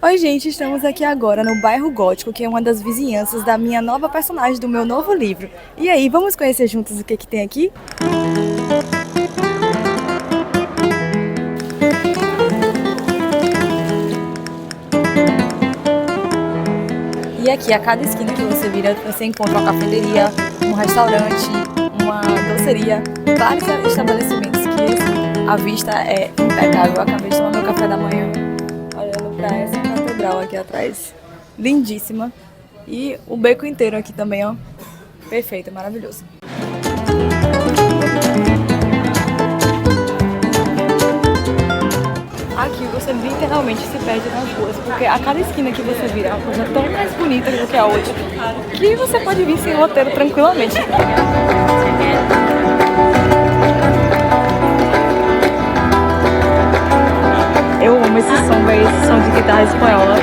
Oi, gente, estamos aqui agora no bairro Gótico, que é uma das vizinhanças da minha nova personagem do meu novo livro. E aí, vamos conhecer juntos o que tem aqui? E aqui, a cada esquina que você vira, você encontra uma cafeteria, um restaurante, uma doceria, vários estabelecimentos que assim, a vista é impecável. Eu acabei de tomar meu café da manhã, olhando para essa catedral aqui atrás, lindíssima. E o beco inteiro aqui também, ó, perfeito, maravilhoso. Aqui você literalmente se perde nas ruas, porque a cada esquina que você vira é uma coisa tão mais bonita do que a outra, que você pode vir sem roteiro tranquilamente. Eu amo esse som, velho, esse som de guitarra espanhola.